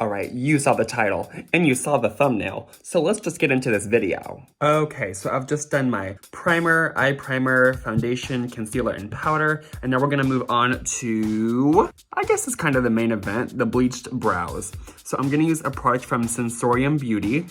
Alright, you saw the title, and you saw the thumbnail, so let's just get into this video. Okay, so I've just done my primer, eye primer, foundation, concealer, and powder, and now we're gonna move on to, I guess it's kind of the main event, the bleached brows. So I'm gonna use a product from Sensorium Beauty.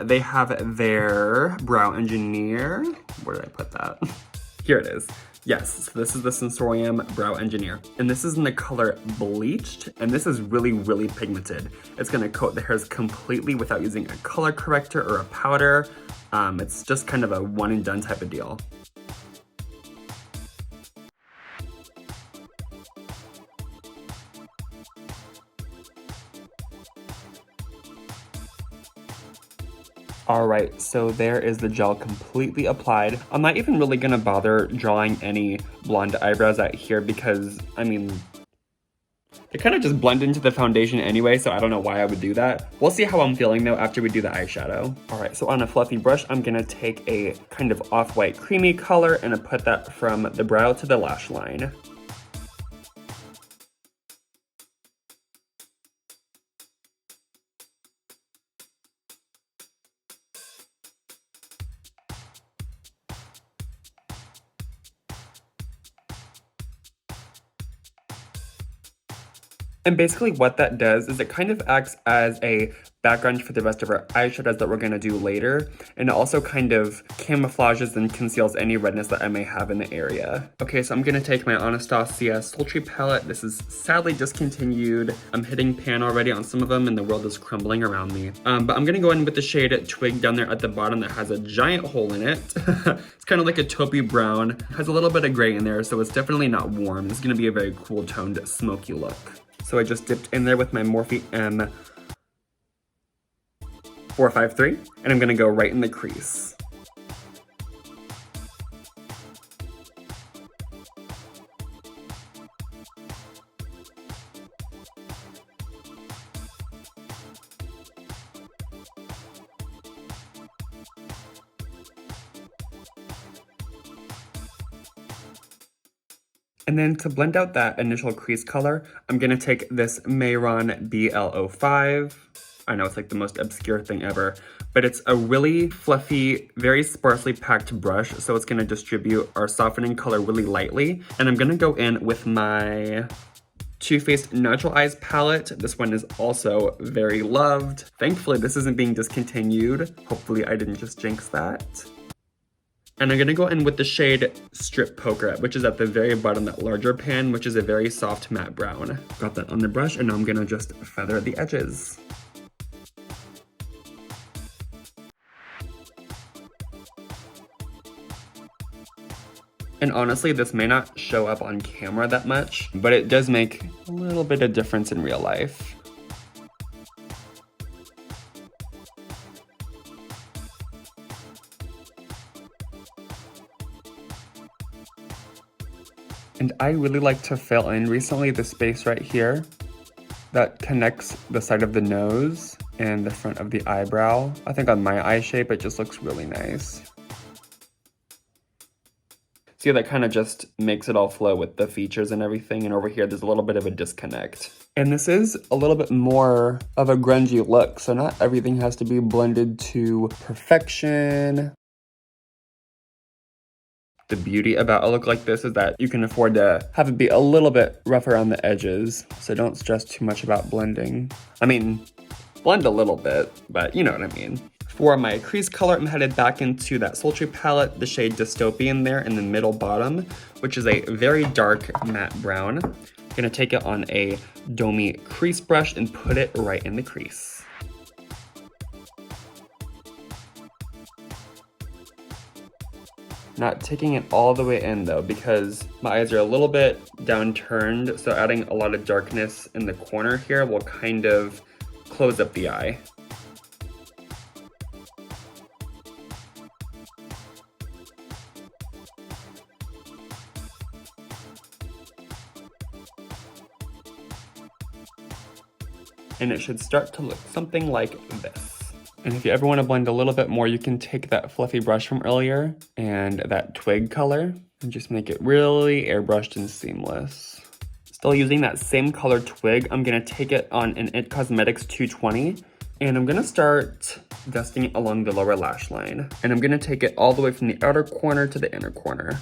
They have their brow engineer. Where did I put that? Here it is. Yes, so this is the Sensorium Brow Engineer. And this is in the color Bleached, and this is really, really pigmented. It's gonna coat the hairs completely without using a color corrector or a powder. It's just kind of a one and done type of deal. Alright, so there is the gel completely applied. I'm not even really gonna bother drawing any blonde eyebrows out here because, I mean, they kind of just blend into the foundation anyway, so I don't know why I would do that. We'll see how I'm feeling though after we do the eyeshadow. Alright, so on a fluffy brush, I'm gonna take a kind of off-white creamy color and I put that from the brow to the lash line. And basically what that does is it kind of acts as a background for the rest of our eyeshadows that we're going to do later. And it also kind of camouflages and conceals any redness that I may have in the area. Okay, so I'm going to take my Anastasia Sultry palette. This is sadly discontinued. I'm hitting pan already on some of them and the world is crumbling around me. But I'm going to go in with the shade Twig down there at the bottom that has a giant hole in it. It's kind of like a taupey brown. It has a little bit of gray in there, so it's definitely not warm. This is going to be a very cool toned smoky look. So I just dipped in there with my Morphe M453, and I'm gonna go right in the crease. And then to blend out that initial crease color, I'm gonna take this Mayron BL05. I know it's like the most obscure thing ever, but it's a really fluffy, very sparsely packed brush, so it's gonna distribute our softening color really lightly. And I'm gonna go in with my Too Faced Natural Eyes palette. This one is also very loved. Thankfully, this isn't being discontinued. Hopefully I didn't just jinx that. And I'm gonna go in with the shade Strip Poker, which is at the very bottom, that larger pan, which is a very soft matte brown. Got that on the brush, and now I'm gonna just feather the edges. And honestly, this may not show up on camera that much, but it does make a little bit of difference in real life. And I really like to fill in recently the space right here that connects the side of the nose and the front of the eyebrow. I think on my eye shape, it just looks really nice. See, that kind of just makes it all flow with the features and everything. And over here, there's a little bit of a disconnect. And this is a little bit more of a grungy look, so not everything has to be blended to perfection. The beauty about a look like this is that you can afford to have it be a little bit rough around the edges, so don't stress too much about blending. I mean, blend a little bit, but you know what I mean. For my crease color, I'm headed back into that Sultry palette, the shade Dystopian there in the middle bottom, which is a very dark matte brown. I'm gonna take it on a domey crease brush and put it right in the crease. Not taking it all the way in though, because my eyes are a little bit downturned, so adding a lot of darkness in the corner here will kind of close up the eye. And it should start to look something like this. And if you ever want to blend a little bit more, you can take that fluffy brush from earlier and that twig color and just make it really airbrushed and seamless. Still using that same color twig, I'm gonna take it on an It Cosmetics 220, and I'm gonna start dusting it along the lower lash line. And I'm gonna take it all the way from the outer corner to the inner corner.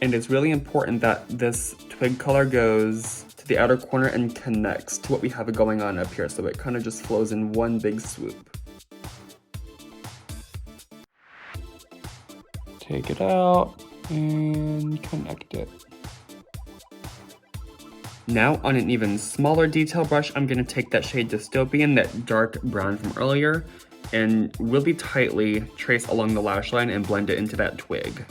And it's really important that this twig color goes to the outer corner and connects to what we have going on up here, so it kind of just flows in one big swoop. Take it out and connect it. Now on an even smaller detail brush, I'm gonna take that shade Dystopian, that dark brown from earlier, and really tightly trace along the lash line and blend it into that twig.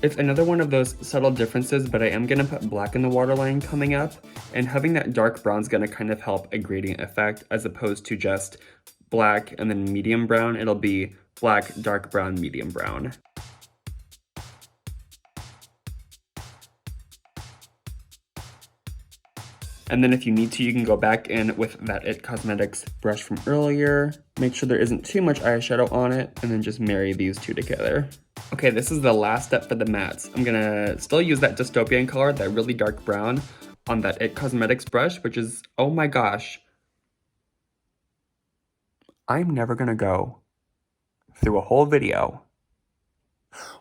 It's another one of those subtle differences, but I am gonna put black in the waterline coming up, and having that dark brown is gonna kind of help a gradient effect as opposed to just black and then medium brown. It'll be black, dark brown, medium brown. And then if you need to, you can go back in with that It Cosmetics brush from earlier. Make sure there isn't too much eyeshadow on it, and then just marry these two together. Okay, this is the last step for the mattes. I'm gonna still use that Dystopian color, that really dark brown, on that It Cosmetics brush, which is, oh my gosh. I'm never gonna go through a whole video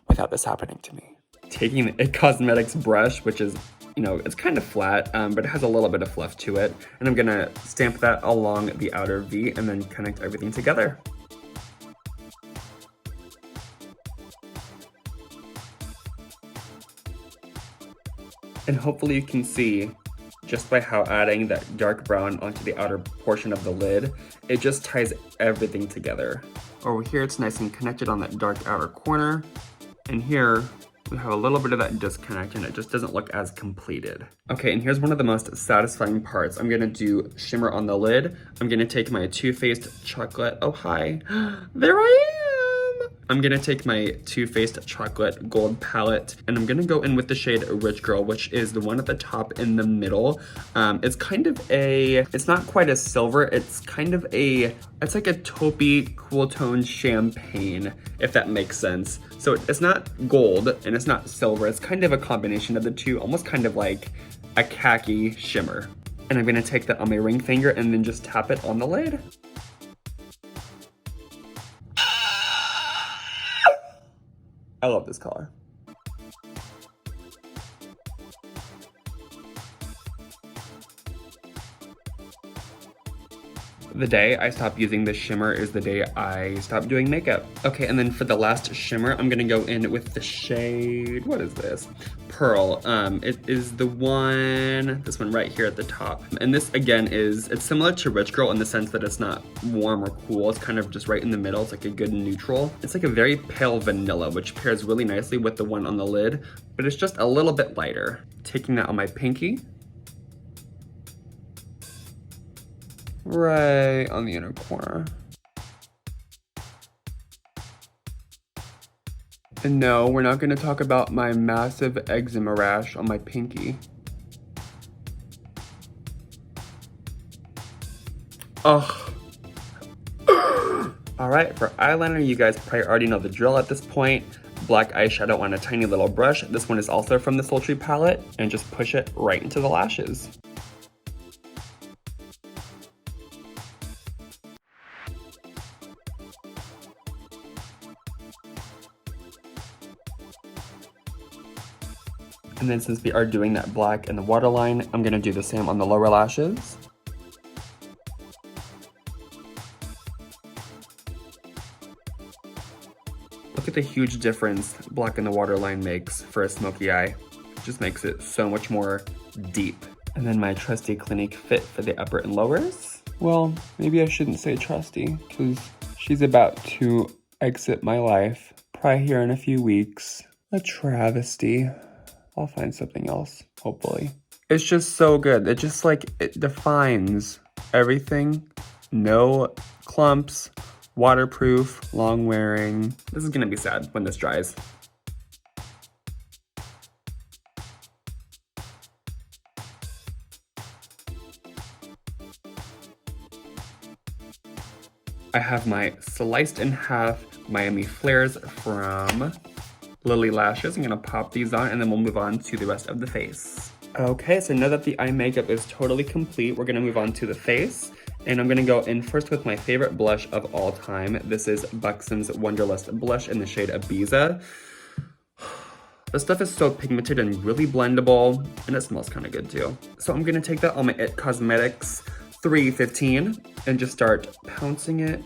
without this happening to me. Taking the It Cosmetics brush, which is, you know, it's kind of flat, but it has a little bit of fluff to it. And I'm gonna stamp that along the outer V and then connect everything together. And hopefully you can see, just by how adding that dark brown onto the outer portion of the lid, it just ties everything together. Over here, it's nice and connected on that dark outer corner. And here, we have a little bit of that disconnect and it just doesn't look as completed. Okay, and here's one of the most satisfying parts. I'm gonna do shimmer on the lid. I'm gonna take my Too Faced Chocolate, oh hi, there I am! I'm gonna take my Too Faced Chocolate Gold palette and I'm gonna go in with the shade Rich Girl, which is the one at the top in the middle. It's kind of it's not quite a silver, it's kind of it's like a taupey, cool tone champagne, if that makes sense. So it's not gold and it's not silver, it's kind of a combination of the two, almost kind of like a khaki shimmer. And I'm gonna take that on my ring finger and then just tap it on the lid. I love this color. The day I stopped using this shimmer is the day I stopped doing makeup. Okay, and then for the last shimmer, I'm gonna go in with the shade, what is this? Pearl. It is this one right here at the top. And this again it's similar to Rich Girl in the sense that it's not warm or cool, it's kind of just right in the middle, it's like a good neutral. It's like a very pale vanilla, which pairs really nicely with the one on the lid, but it's just a little bit lighter. Taking that on my pinky. Right on the inner corner. And no, we're not gonna talk about my massive eczema rash on my pinky. Ugh. All right, for eyeliner, you guys probably already know the drill at this point. Black eyeshadow on a tiny little brush. This one is also from the Sultry palette, and just push it right into the lashes. And then since we are doing that black in the waterline, I'm gonna do the same on the lower lashes. Look at the huge difference black in the waterline makes for a smoky eye. It just makes it so much more deep. And then my trusty Clinique Fit for the upper and lowers. Well, maybe I shouldn't say trusty, because she's about to exit my life, probably here in a few weeks. A travesty. I'll find something else, hopefully. It's just so good. It just it defines everything. No clumps, waterproof, long wearing. This is gonna be sad when this dries. I have my sliced in half Miami Flares from Lily Lashes. I'm gonna pop these on and then we'll move on to the rest of the face. Okay, so now that the eye makeup is totally complete, we're gonna move on to the face. And I'm gonna go in first with my favorite blush of all time. This is Buxom's Wanderlust blush in the shade Ibiza. This stuff is so pigmented and really blendable, and it smells kind of good too. So I'm gonna take that on my IT Cosmetics 315 and just start pouncing it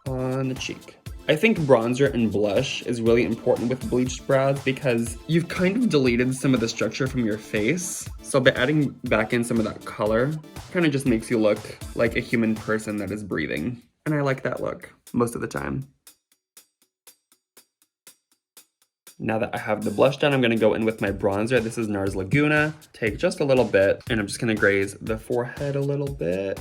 on the cheek. I think bronzer and blush is really important with bleached brows because you've kind of deleted some of the structure from your face. So by adding back in some of that color, kind of just makes you look like a human person that is breathing. And I like that look most of the time. Now that I have the blush done, I'm gonna go in with my bronzer. This is Nars Laguna. Take just a little bit, and I'm just gonna graze the forehead a little bit.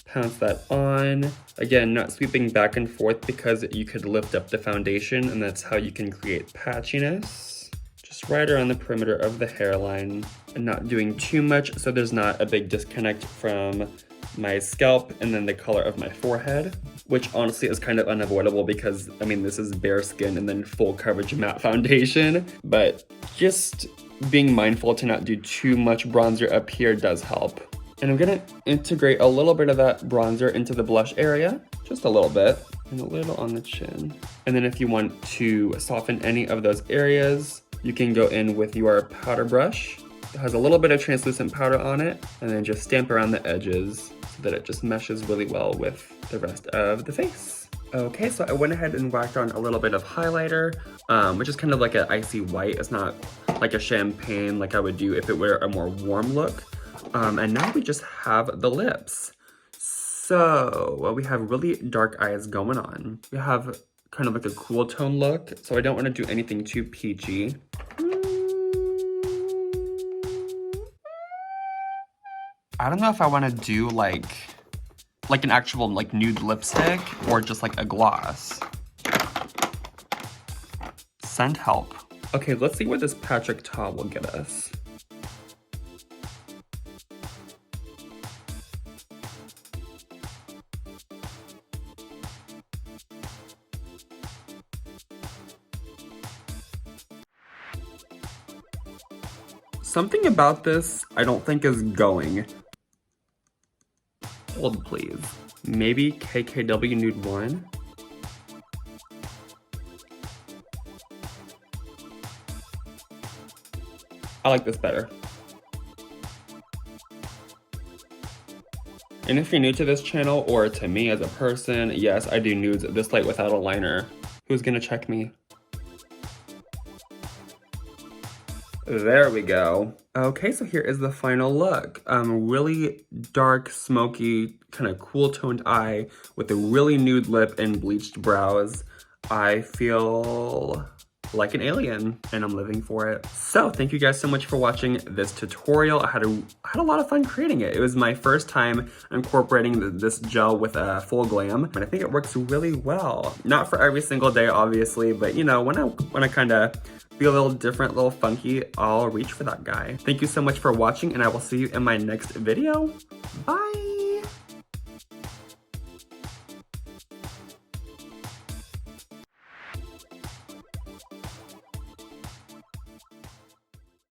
Pounce that on. Again, not sweeping back and forth because you could lift up the foundation, and that's how you can create patchiness. Just right around the perimeter of the hairline, and not doing too much so there's not a big disconnect from my scalp and then the color of my forehead, which honestly is kind of unavoidable because, I mean, this is bare skin and then full coverage matte foundation, but just being mindful to not do too much bronzer up here does help. And I'm gonna integrate a little bit of that bronzer into the blush area, just a little bit, and a little on the chin. And then if you want to soften any of those areas, you can go in with your powder brush. It has a little bit of translucent powder on it, and then just stamp around the edges so that it just meshes really well with the rest of the face. Okay, so I went ahead and whacked on a little bit of highlighter, which is kind of like an icy white. It's not like a champagne like I would do if it were a more warm look. And now we just have the lips. So we have really dark eyes going on. We have kind of like a cool tone look, so I don't want to do anything too peachy. I don't know if I want to do like an actual like nude lipstick or just like a gloss. Scent help. Okay, let's see where this Patrick Ta will get us. Something about this I don't think is going. Hold please. Maybe KKW Nude 1? I like this better. And if you're new to this channel or to me as a person, yes, I do nudes this light without a liner. Who's gonna check me? There we go. Okay, so here is the final look. Really dark, smoky, kind of cool toned eye with a really nude lip and bleached brows. I feel like an alien and I'm living for it. So thank you guys so much for watching this tutorial. I had a lot of fun creating it. It was my first time incorporating this gel with a full glam, and I think it works really well. Not for every single day, obviously, but you know, when I kind of feel a little different, a little funky, I'll reach for that guy. Thank you so much for watching, and I will see you in my next video. Bye!